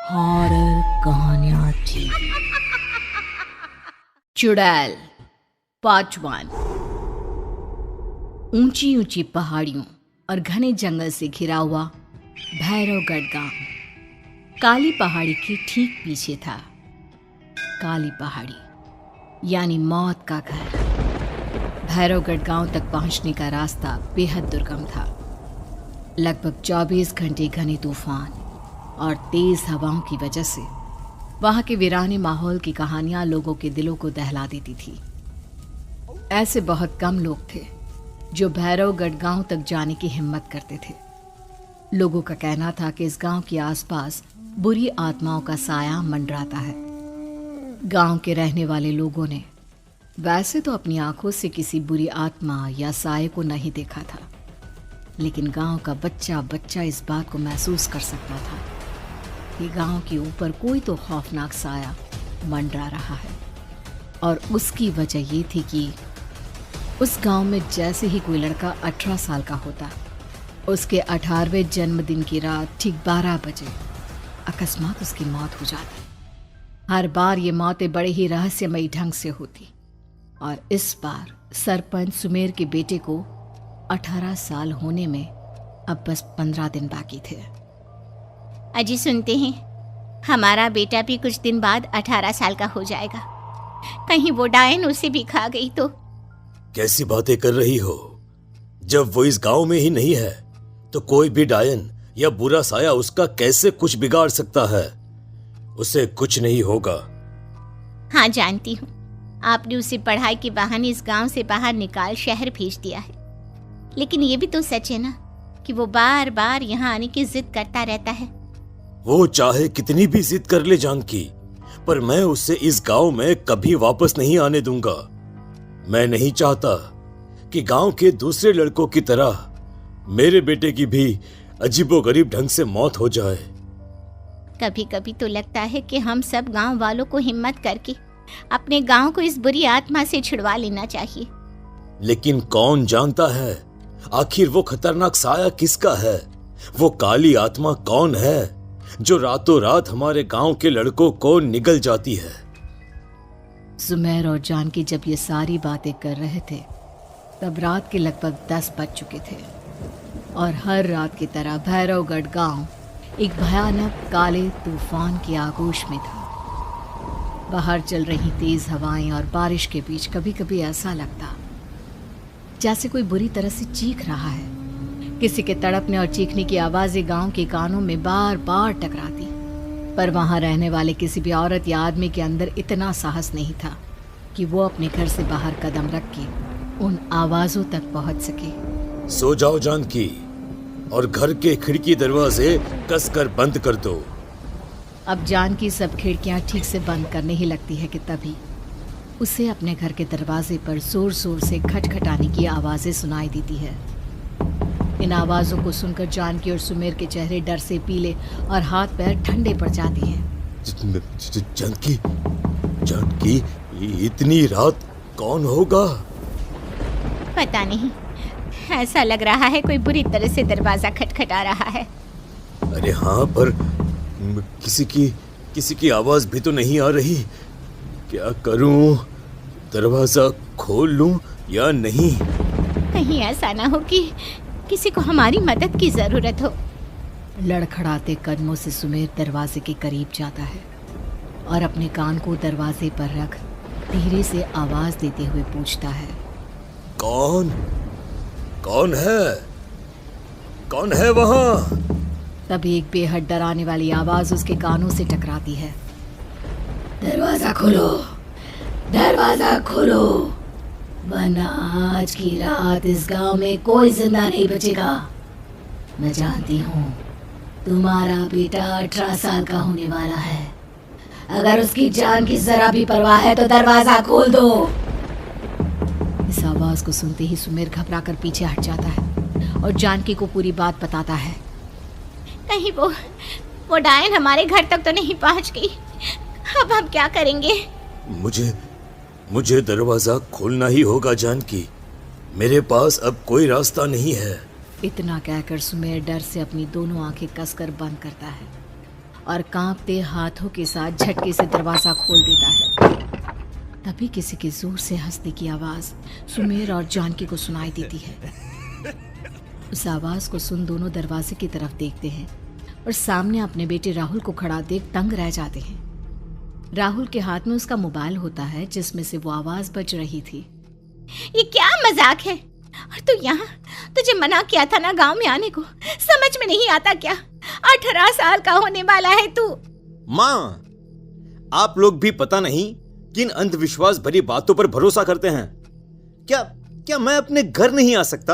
Horror कहानियां थी। चुड़ैल पार्ट 1। ऊंची ऊंची पहाड़ियों और घने जंगल से घिरा हुआ भैरवगढ़ गांव काली पहाड़ी के ठीक पीछे था। काली पहाड़ी यानी मौत का घर। भैरवगढ़ गांव तक पहुंचने का रास्ता बेहद दुर्गम था। लगभग 24 घंटे घने तूफान और तेज हवाओं की वजह से वहां के वीराने माहौल की कहानियां लोगों के दिलों को दहला देती थी। ऐसे बहुत कम लोग थे जो भैरवगढ़ गांव तक जाने की हिम्मत करते थे। लोगों का कहना था कि इस गांव के आसपास बुरी आत्माओं का साया मंडराता है। गांव के रहने वाले लोगों ने वैसे तो अपनी आंखों से किसी बुरी आत्मा या साये को नहीं देखा था, लेकिन गांव का बच्चा बच्चा इस बात को महसूस कर सकता था कि गांव के ऊपर कोई तो खौफनाक साया मंडरा रहा है। और उसकी वजह ये थी कि उस गांव में जैसे ही कोई लड़का 18 साल का होता, उसके 18वें जन्मदिन की रात ठीक 12 बजे अकस्मात उसकी मौत हो जाती। हर बार ये मौतें बड़े ही रहस्यमयी ढंग से होती और इस बार सरपंच सुमेर के बेटे को 18 साल होने में अब बस 15 दिन बाकी थे। अजी सुनते हैं, हमारा बेटा भी कुछ दिन बाद 18 साल का हो जाएगा। कहीं वो डायन उसे भी खा गई तो? कैसी बातें कर रही हो? जब वो इस गांव में ही नहीं है तो कोई भी डायन या बुरा साया उसका कैसे कुछ बिगाड़ सकता है? उसे कुछ नहीं होगा। हाँ जानती हूँ, आपने उसे पढ़ाई के बहाने इस गांव से बाहर निकाल शहर भेज दिया है, लेकिन ये भी तो सच है ना कि वो बार बार यहाँ आने की जिद करता रहता है। वो चाहे कितनी भी जिद कर ले जानकी, पर मैं उसे इस गांव में कभी वापस नहीं आने दूंगा। मैं नहीं चाहता कि गांव के दूसरे लड़कों की तरह मेरे बेटे की भी अजीबोगरीब ढंग से मौत हो जाए। कभी कभी तो लगता है कि हम सब गांव वालों को हिम्मत करके अपने गांव को इस बुरी आत्मा से छुड़वा लेना चाहिए। लेकिन कौन जानता है आखिर वो खतरनाक साया किसका है? वो काली आत्मा कौन है जो रातों रात हमारे गांव के लड़कों को निगल जाती है? सुमेर और जानकी जब ये सारी बातें कर रहे थे तब रात के लगभग 10 बज चुके थे और हर रात की तरह भैरवगढ़ गांव एक भयानक काले तूफान की आगोश में था। बाहर चल रही तेज हवाएं और बारिश के बीच कभी कभी ऐसा लगता जैसे कोई बुरी तरह से चीख रहा है। किसी के तड़पने और चीखने की आवाजें गांव के कानों में बार बार टकराती, पर वहां रहने वाले किसी भी औरत या आदमी के अंदर इतना साहस नहीं था कि वो अपने घर से बाहर कदम रख के उन आवाजों तक पहुंच सके। सो जाओ जानकी और घर के खिड़की दरवाजे कसकर बंद कर दो। अब जानकी सब खिड़कियां ठीक से बंद करने ही लगती है कि तभी उसे अपने घर के दरवाजे पर जोर जोर से खटखटाने की आवाजें सुनाई देती है। इन आवाजों को सुनकर जानकी और सुमेर के चेहरे डर से पीले और हाथ पैर ठंडे पड़ जाते हैं। जानकी, जानकी, इतनी रात कौन होगा? पता नहीं, ऐसा लग रहा है कोई बुरी तरह से दरवाजा खटखटा रहा है। अरे हाँ, पर किसी की आवाज भी तो नहीं आ रही। क्या करूं? दरवाजा खोल लूं या नहीं? कहीं ऐसा ना हो कि किसी को हमारी मदद की जरूरत हो। लड़खड़ाते कदमों से सुमेर दरवाजे के करीब जाता है और अपने कान को दरवाजे पर रख धीरे से आवाज देते हुए पूछता है, कौन है? कौन है वहां? तभी एक बेहद डराने वाली आवाज उसके कानों से टकराती है। दरवाजा खोलो, दरवाजा खोलो, वरना आज की रात इस गांव में कोई जिंदा नहीं बचेगा। मैं जानती हूँ तुम्हारा बेटा 18 साल का होने वाला है। अगर उसकी जान की जरा भी परवाह है तो दरवाजा खोल दो। इस आवाज को सुनते ही सुमेर घबरा कर पीछे हट जाता है और जानकी को पूरी बात बताता है। कहीं वो डायन हमारे घर तक तो नहीं पहुंच गई? अब हम क्या करेंगे? मुझे दरवाजा खोलना ही होगा जानकी। मेरे पास अब कोई रास्ता नहीं है। इतना कहकर सुमेर डर से अपनी दोनों आंखें कसकर बंद करता है और कांपते हाथों के साथ झटके से दरवाज़ा खोल देता है। तभी किसी के जोर से हंसने की आवाज़ सुमेर और जानकी को सुनाई देती है। उस आवाज़ को सुन दोनों दरवाजे की तरफ देखते हैं और सामने अपने बेटे राहुल को खड़ा देख दंग रह जाते हैं। राहुल के हाथ में उसका मोबाइल होता है जिसमें से वो आवाज़ बज रही थी। ये क्या मजाक है? और तू यहाँ, तुझे मना किया था ना गांव में आने को, समझ में नहीं आता क्या? 18 साल का होने वाला है तू। माँ, आप लोग भी पता नहीं किन अंधविश्वास भरी बातों पर भरोसा करते हैं। क्या मैं अपने घर नहीं आ सकता?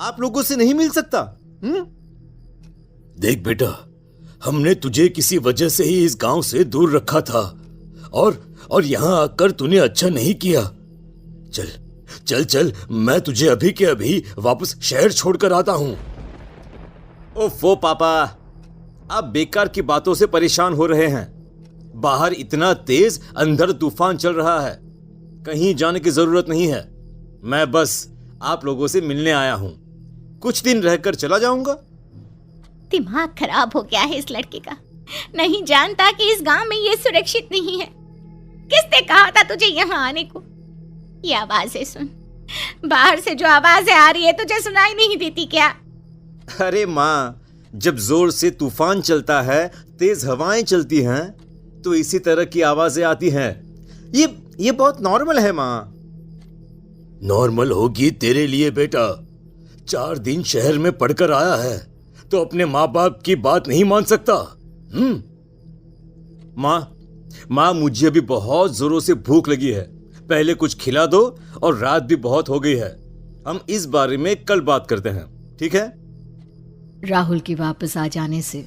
आप लोगों से नहीं मिल सकता? देख बेटा, हमने तुझे किसी वजह से ही इस गांव से दूर रखा था और यहां आकर तूने अच्छा नहीं किया। चल चल चल, मैं तुझे अभी के अभी वापस शहर छोड़कर आता हूं। ओफो पापा, आप बेकार की बातों से परेशान हो रहे हैं। बाहर इतना तेज अंधड़ तूफान चल रहा है, कहीं जाने की जरूरत नहीं है। मैं बस आप लोगों से मिलने आया हूं, कुछ दिन रहकर चला जाऊंगा। दिमाग खराब हो गया है इस लड़के का, नहीं जानता कि इस गांव में ये सुरक्षित नहीं है। किसने कहा था तुझे यहाँ आने को? ये आवाजें सुन, बाहर से जो आवाजें आ रही है तुझे सुनाई नहीं देती क्या? अरे माँ, जब जोर से तूफान चलता है, तेज हवाएं चलती हैं, तो इसी तरह की आवाजें आती हैं। ये बहुत नॉर्मल है माँ। नॉर्मल होगी तेरे लिए बेटा। 4 दिन शहर में पढ़कर आया है तो अपने माँ बाप की बात नहीं मान सकता। माँ, मुझे अभी बहुत जोरों से भूख लगी है, पहले कुछ खिला दो, और रात भी बहुत हो गई है। हम इस बारे में कल बात करते हैं, ठीक है? राहुल के वापस आ जाने से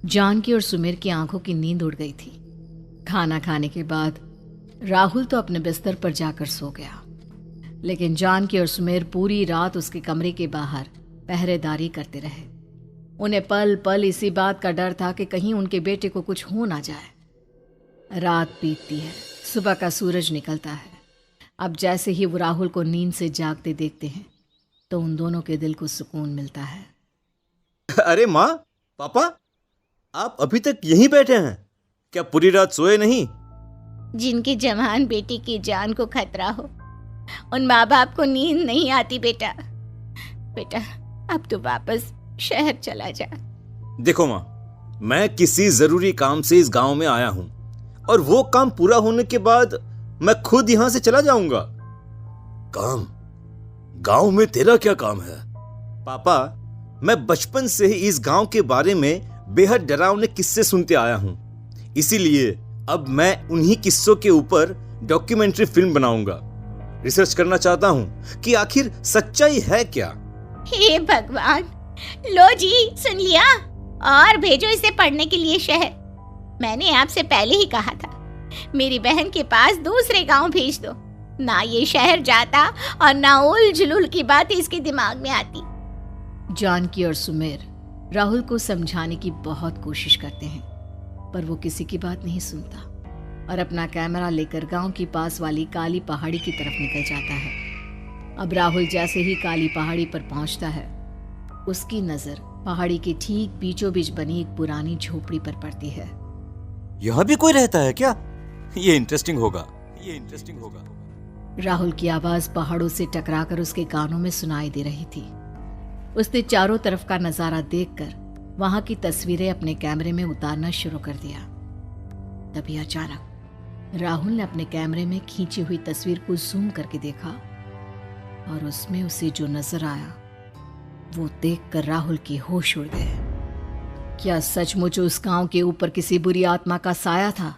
जानकी और सुमेर की आंखों की नींद उड़ गई थी। खाना खाने के बाद राहुल तो अपने बिस्तर पर जाकर सो गया, लेकिन जानकी और सुमेर पूरी रात उसके कमरे के बाहर पहरेदारी करते रहे। उन्हें पल पल इसी बात का डर था कि कहीं उनके बेटे को कुछ हो ना जाए। रात बीतती है, सुबह का सूरज निकलता है। अब जैसे ही वो राहुल को नींद से जागते देखते हैं तो उन दोनों के दिल को सुकून मिलता है। अरे माँ, पापा, आप अभी तक यहीं बैठे हैं? क्या पूरी रात सोए नहीं? जिनकी जवान बेटी की जान को खतरा हो, उन माँ बाप को नींद नहीं आती बेटा। अब तो वापस शहर चला जा। देखो माँ, मैं किसी जरूरी काम से इस गांव में आया हूं, और वो काम पूरा होने के बाद मैं खुद यहां से चला जाऊंगा। काम? गांव में तेरा क्या काम है? पापा, मैं बचपन से ही इस गांव के बारे में बेहद डरावने किस्से सुनते आया हूं, इसीलिए अब मैं उन्हीं किस्सों के ऊपर डॉक्यूमेंट्री फिल्म बनाऊंगा। रिसर्च करना चाहता हूं कि आखिर सच्चाई है क्या। हे भगवान, लो जी, सुन लिया, और भेजो इसे पढ़ने के लिए शहर। मैंने आपसे पहले ही कहा था, मेरी बहन के पास दूसरे गांव भेज दो। ना ये शहर जाता और ना उल जुलूल की बात इसके दिमाग में आती। जानकी और सुमेर राहुल को समझाने की बहुत कोशिश करते हैं, पर वो किसी की बात नहीं सुनता और अपना कैमरा लेकर गांव की पास वाली काली पहाड़ी की तरफ निकल जाता है। अब राहुल जैसे ही काली पहाड़ी पर पहुंचता है, उसकी नजर पहाड़ी के ठीक बीचों बीच बनी एक पुरानी झोपड़ी पर पड़ती है। यहाँ भी कोई रहता है क्या? ये इंटरेस्टिंग होगा। राहुल की आवाज पहाड़ों से टकराकर उसके कानों में सुनाई दे रही थी। उसने चारों तरफ का नजारा देखकर वहां की तस्वीरें अपने कैमरे में उतारना शुरू कर दिया। तभी अचानक राहुल ने अपने कैमरे में खींची हुई तस्वीर को जूम करके देखा, और उसमें उसे जो नजर आया वो देखकर राहुल की होश उड़ गए। क्या सचमुच उस गांव के ऊपर किसी बुरी आत्मा का साया था?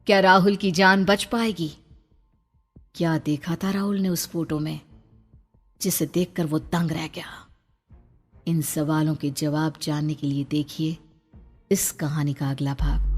क्या राहुल की जान बच पाएगी? क्या देखा था राहुल ने उस फोटो में जिसे देखकर वो दंग रह गया? इन सवालों के जवाब जानने के लिए देखिए इस कहानी का अगला भाग।